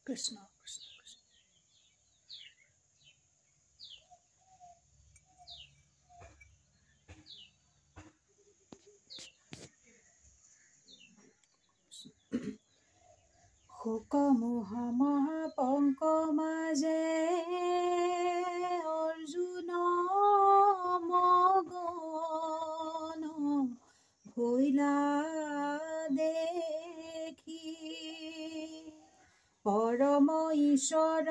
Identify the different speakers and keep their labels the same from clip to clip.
Speaker 1: কৃষ্ণ কৃষ্ণ কৃষ্ণ শোকমোহ মহাপংক মাজে অৰ্জুন মগন ভৈলা দেখি পৰম ঈশ্বৰ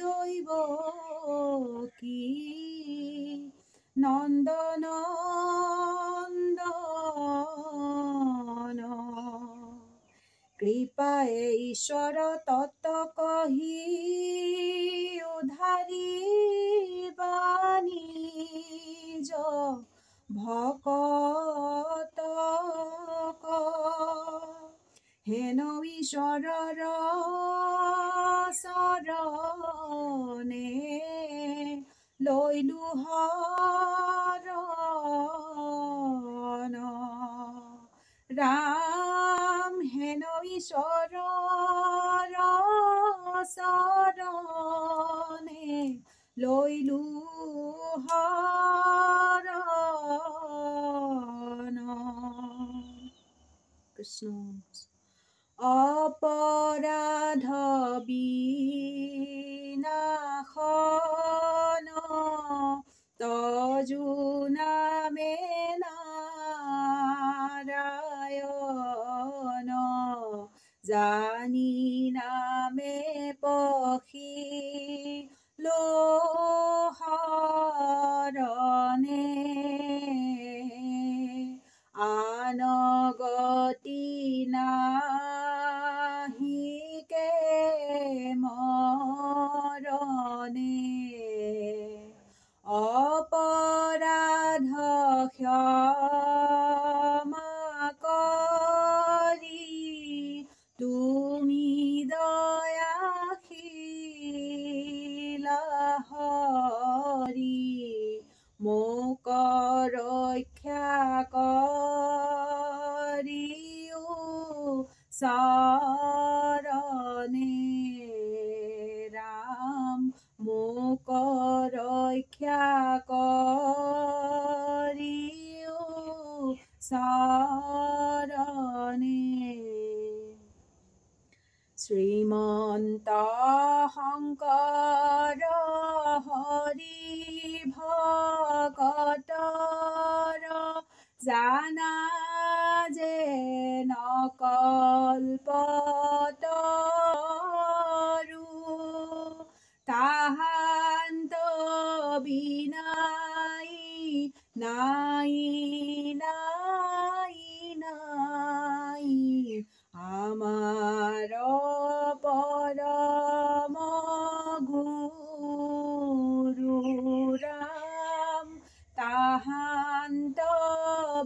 Speaker 1: দৈৱ কি নন্দন কৃপায়ে ঈশ্বৰ তত্ত্ব কহি উদ্ধাৰিবা নিজ ভকতক হেন ঈশ্বৰৰ চৰণে লৈলো শৰণ ৰাম হেন ঈশ্বৰৰ চৰণে লৈলো শৰণ কৃষ্ণ অপৰাধ বিনাশন তজু নামে নাৰায়ণ জানি নামে পখি লোহৰণে আনগতি নাহিকে মৰণে অপৰাধ ক্ষমা কৰি তুমি দয়াশীলা হৰি মোক ৰক্ষা কৰিও চৰণে ৰাম মোক ৰক্ষা কৰিও চৰণে শ্ৰীমন্ত শংকৰ হৰি ভকতৰ জানা যে নকল্পতৰু তাহান্ত বিনাই নাই নাই নাই আমাৰ পৰম গুৰু ৰাম তাহান্ত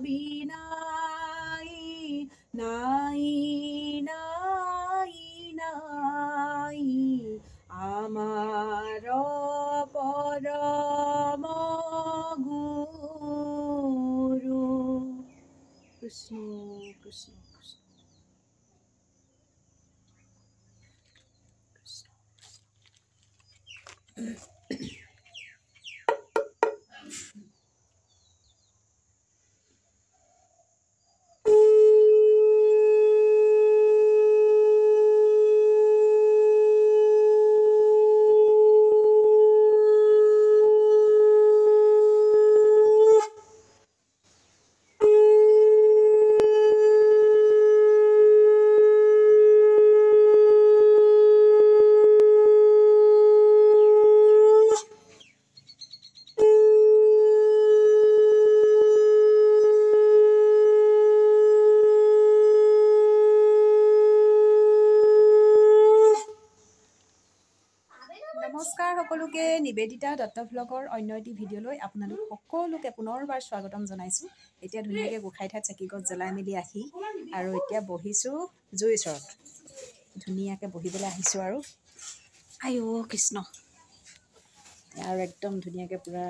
Speaker 1: বিনাই নাই নাই নাই আমাৰ পৰম গুৰু কৃষ্ণ কৃষ্ণ কৃষ্ণ নমস্কাৰ সকলোকে নিবেদিতা দত্ত ভ্লগৰ অন্য এটি ভিডিঅ'লৈ আপোনালোক সকলোকে পুনৰবাৰ স্বাগতম জনাইছোঁ। এতিয়া ধুনীয়াকৈ গোঁসাই ঠাইত চাকি গছ জ্বলাই মেলি আহি আৰু এতিয়া বহিছোঁ জুইৰ ওচৰত ধুনীয়াকৈ বহিবলৈ আহিছোঁ আৰু আইঅ কৃষ্ণ আৰু একদম ধুনীয়াকৈ পূৰা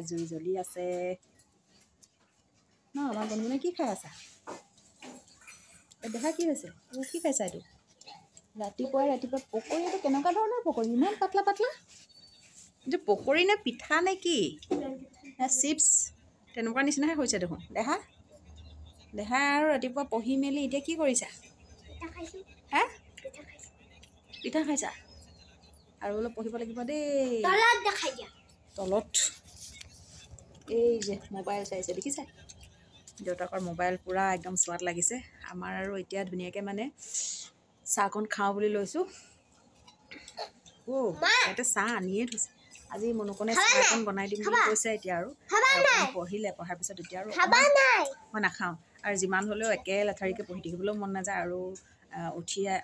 Speaker 1: জুই জ্বলি আছে ন। আমাৰ বন্ধুনে কি খাই আছা দেখা কি হৈছে কি খাইছা এইটো ৰাতিপুৱা পকৰি এইটো কেনেকুৱা ধৰণৰ পকৰি ইমান পাতলা পাতলা এইটো পকৰি নে পিঠা নে কি নে চিপছ তেনেকুৱা নিচিনাহে হৈছে দেখোন দেহা আৰু ৰাতিপুৱা পঢ়ি মেলি এতিয়া কি কৰিছা হে পিঠা খাইছা আৰু অলপ পঢ়িব লাগিব দেই তলত এই যে মোবাইল চাইছে দেখিছা দেউতাকৰ মোবাইল পূৰা একদম চোৱাত লাগিছে আমাৰ আৰু এতিয়া ধুনীয়াকৈ মানে চাহকণ খাওঁ বুলি লৈছোঁ ইয়াতে চাহ আনিয়ে থৈছে আজি মনুকনে চাহকণ বনাই দিম বুলি কৈছে এতিয়া আৰু পঢ়িলে পঢ়াৰ পিছত এতিয়া আৰু মই নাখাওঁ আৰু যিমান হ'লেও একে লেঠাৰিকৈ পঢ়ি থাকিবলৈও মন নাযায় আৰু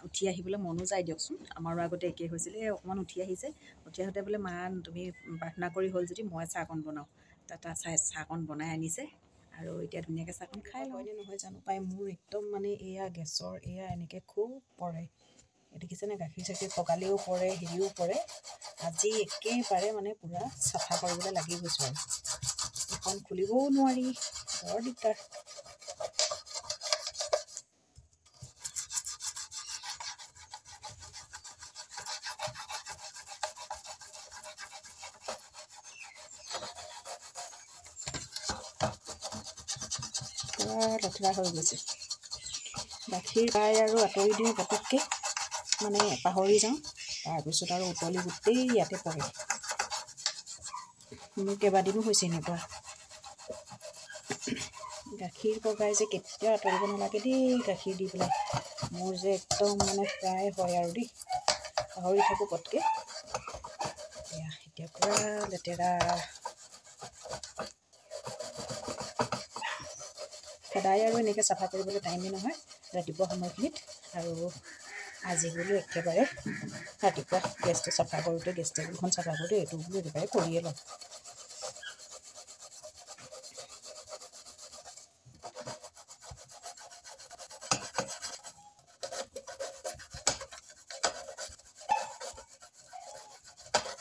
Speaker 1: উঠি আহিবলৈ মনো যায় দিয়কচোন আমাৰো আগতে একেই হৈছিলে এই অকণমান উঠি আহিছে উঠি আহোঁতে বোলে মা তুমি প্ৰাৰ্থনা কৰি হ'ল যদি মই চাহকণ বনাওঁ তাত চাহকণ বনাই আনিছে আৰু এতিয়া ধুনীয়াকৈ চাহকণ খাই হয়নে নহয় জানো পাই মোৰ একদম মানে এয়া গেছৰ এয়া এনেকৈ খুব পৰে দেখিছেনে গাখীৰ চাখীৰ পগালেও পৰে হেৰিও পৰে আজি একেবাৰে মানে পূৰা চাফা কৰিবলৈ লাগি গৈছোঁ আৰু এখন খুলিবও নোৱাৰি বৰ দিগদাৰ পূৰা লেতেৰা হৈ গৈছে গাখীৰ পাই আৰু আঁতৰি দিওঁ পটককৈ মানে পাহৰি যাওঁ তাৰপিছত আৰু উতলি গোটেই ইয়াতে পৰে মোৰ কেইবাদিনো হৈছে এনেকুৱা গাখীৰ পগাই যে কেতিয়াও আঁতৰিব নালাগে দেই গাখীৰ দি পেলাই মোৰ যে একদম মানে প্ৰায় হয় আৰু দেই পাহৰি থাকোঁ পটকৈ এতিয়া পূৰা লেতেৰা সদায় আৰু এনেকৈ চাফা কৰিবলৈ টাইমেই নহয় ৰাতিপুৱা সময়খিনিত আৰু আজি বোলো একেবাৰে ৰাতিপুৱা গেছটো চাফা কৰোঁতে গেছ টেবুলখন চাফা কৰোঁতে এইটো বোলো একেবাৰে কৰিয়ে লওঁ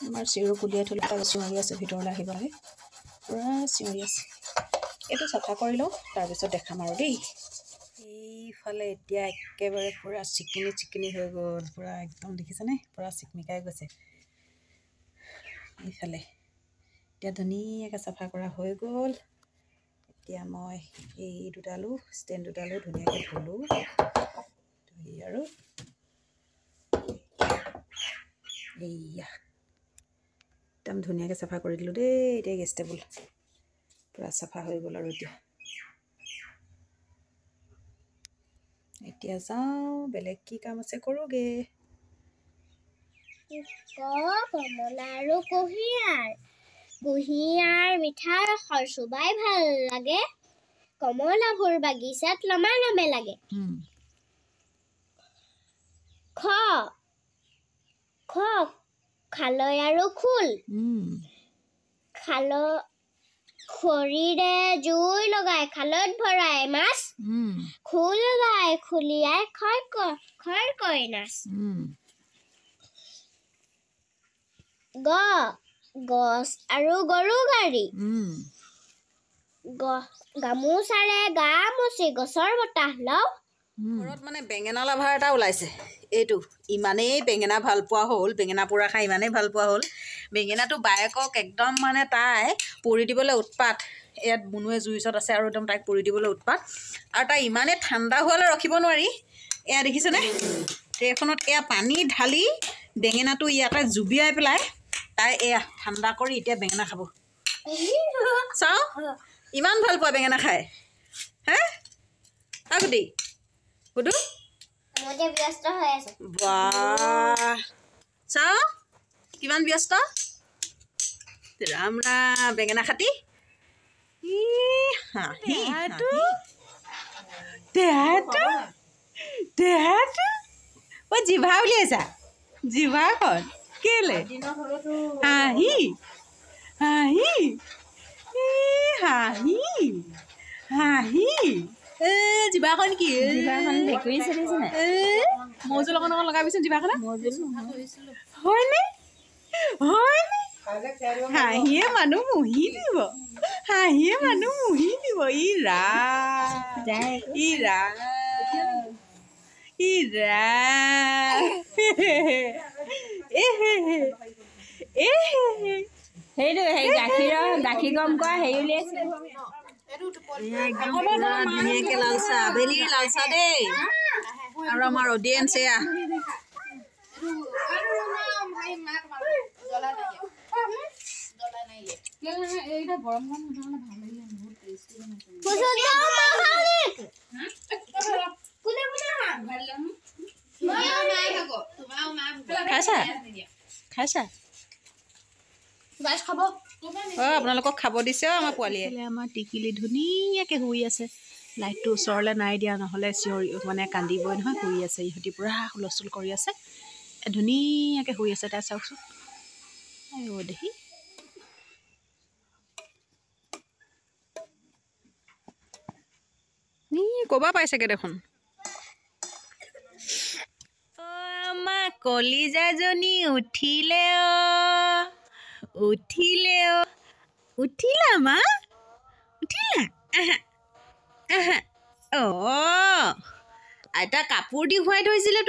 Speaker 1: আমাৰ চিঞৰ কুলিয়াই থ'লে তাৰ চিঞৰি আছে ভিতৰলৈ আহিব লাগে পূৰা চিঞৰি আছে এইটো চাফা কৰি লওঁ তাৰপিছত দেখাম আৰু দেই এইফালে এতিয়া একেবাৰে পূৰা চিকিনি হৈ গ'ল পূৰা একদম দেখিছেনে পূৰা চিকমিকাই গৈছে এইফালে এতিয়া ধুনীয়াকৈ চাফা কৰা হৈ গ'ল এতিয়া মই এই দুডালো ষ্টেণ্ড দুডালো ধুনীয়াকৈ ধুলোঁ ধুই আৰু এইয়া একদম ধুনীয়াকৈ চাফা কৰি দিলোঁ দেই এতিয়া গেছ টেবুল পূৰা চাফা হৈ গ'ল আৰু এতিয়া যাওঁ বেলেগ কি কাম আছে কৰোঁগৈ
Speaker 2: কমলা আৰু কুঁহিয়াৰ মিঠা ৰসৰ চোবাই ভাল লাগে কমলাবোৰ বাগিচাত লমে লাগে খ খালৈ আৰু খোল খৰিৰে জুই লগাই খালৈত ভৰাই মাছ খোল গাই খুলিয়াই খৰ কৰি নাচ গছ আৰু গৰু গাড়ী গামোচাৰে গা মুচি গছৰ বতাহ লওঁ
Speaker 1: ঘৰত মানে বেঙেনা লাভাৰ এটা ওলাইছে এইটো ইমানেই বেঙেনা ভাল পোৱা হ'ল বেঙেনা পোৰা খাই ইমানেই ভাল পোৱা হ'ল বেঙেনাটো বায়েকক একদম মানে তাই পুৰি দিবলৈ উৎপাত ইয়াত বনুৱে জুই ওচৰত আছে আৰু একদম তাইক পুৰি দিবলৈ উৎপাত আৰু তাই ইমানেই ঠাণ্ডা হোৱালৈ ৰখিব নোৱাৰি এয়া দেখিছেনে ট্ৰেখনত এয়া পানী ঢালি বেঙেনাটো ইয়াতে জুবিয়াই পেলাই তাই এয়া ঠাণ্ডা কৰি এতিয়া বেঙেনা খাব চাওঁ ইমান ভাল পোৱা বেঙেনা খাই হে আগতে গুডু
Speaker 2: ব্যস্ত হৈ আছে
Speaker 1: বাহ চাওঁ কিমান ব্যস্ত ৰাম ৰাম বেঙেনা খাতি অ' জিভা উলিয়াইছা জিভাখন কেলে হাঁহি হাঁহি হাঁহি হাঁহি জিভাখন কি মৌজুল অকণ লগাবিচোন জিভাখনত হয়নে হয়নে হাঁহিয়ে মানুহ মুহি দিব ই ৰা ইৰা
Speaker 3: সেইটো সেই গাখীৰ গৰম কৰা হেৰি উলিয়াইছে
Speaker 1: একদম পুৰা ধুনীয়াকৈ লাল চাহ আবেলিৰ লাল চাহ দেই আৰু আমাৰ অডিয়েঞ্চ এয়া খাইছা আপোনালোকক খাব দিছে আমাৰ পোৱালীয়ে আমাৰ টিকিলি ধুনীয়াকৈ শুই আছে লাইটটো ওচৰলৈ নাই দিয়া নহ'লে চিঞৰি মানে কান্দিবই নহয় শুই আছে ইহঁতি পূৰা হুলস্থুল কৰি আছে ধুনীয়াকৈ শুই আছে তাই চাওকচোন দেখি ক'বা পাইছেগৈ দেখোন আমাৰ কলিজাজনী উঠিলে উঠিলা মা উঠিলা আইতা কাপোৰ দি শুৱাই থৈছিলে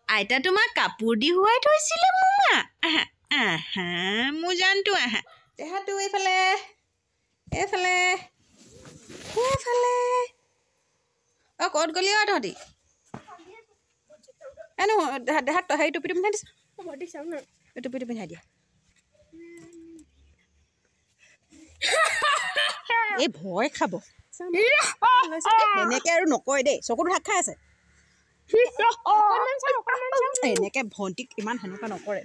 Speaker 1: আইতা তোমাক কাপোৰ দি শুৱাই থৈছিলে মোমা মোৰ জানটো দেহাটো এইফালে ক'ত গ'লি তহঁতি এনো দেহাত হেৰি টুপিটো পিন্ধাই দিছে টুপিটো পিন্ধাই দিয়া এই ভয় খাব এনেকে আৰু নকয় দেই চকুটো ঢাক খাই আছে এনেকে ভণ্টিক ইমান সেনেকুৱা নকৰে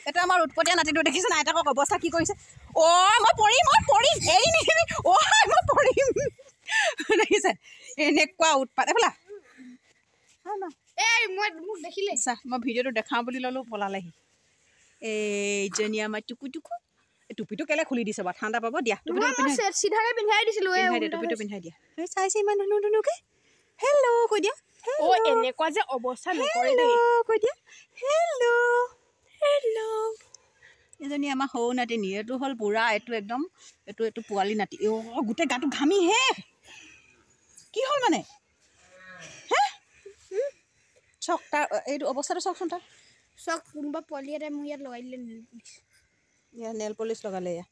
Speaker 1: এইটো আমাৰ উৎপতীয়া নাতিটো দেখিছে নাই আইতাকক অৱস্থা কি কৰিছে মই পৰিম এৰি নিদিবি মই পৰিম দেখিছে এনেকুৱা উৎপাত এইফালা মই ভিডিঅ'টো দেখাওঁ বুলি ল'লোঁ পলালেহি এইজনী আমাৰ টুপিটো কেলে খুলি দিছে বাৰু ঠাণ্ডা পাব দিয়া
Speaker 2: পিন্ধাই দিছিলো
Speaker 1: টুপিটো পিন্ধাই দিয়া চাইছে ইমান ধুনুকে হেল্ল' কৈ দিয়া
Speaker 3: এনেকুৱা যে অৱস্থা নকৰে দেই
Speaker 1: কৈ দিয়া হেল্ল' এজনী আমাৰ সৰু নাতিনী এইটো হ'ল বুঢ়া এইটো একদম এইটো পোৱালি নাতি গোটেই গাটো ঘামি কি হ'ল মানে চক তাৰ এইটো অৱস্থাটো চাওকচোন তাৰ
Speaker 2: চক কোনোবা পোৱালি এটাই মোক ইয়াত লগাই দিলে
Speaker 1: নেল পলিচ লগালে এয়া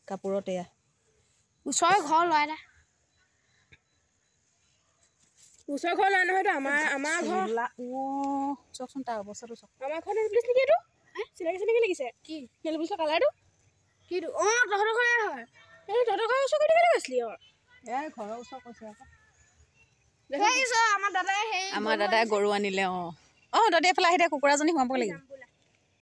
Speaker 1: কাপোৰত এয়া
Speaker 2: ওচৰৰ ঘৰ ল'ৰা এটা
Speaker 3: ওচৰ ঘৰ ল'ৰা নহয়তো আমাৰ ঘৰ
Speaker 1: চাওকচোন তাৰ অৱস্থাটো চাওক
Speaker 3: আমাৰ ঘৰ নেল পলিচ নেকি এইটো চিনাকি লাগিছে কি নেল পলিচৰ কালাৰটো
Speaker 2: কিটো তহঁতৰ ঘৰে হয়
Speaker 3: এই তহঁতৰ ঘৰৰ ওচৰ কেনেকৈ গৈছিলি
Speaker 1: ঘৰৰ ওচৰ কৈছে আকৌ
Speaker 2: আমাৰ দাদাই
Speaker 1: গৰু আনিলে দাদা এইফালে আহি দে কুকুৰাজনী সোমাব লাগিব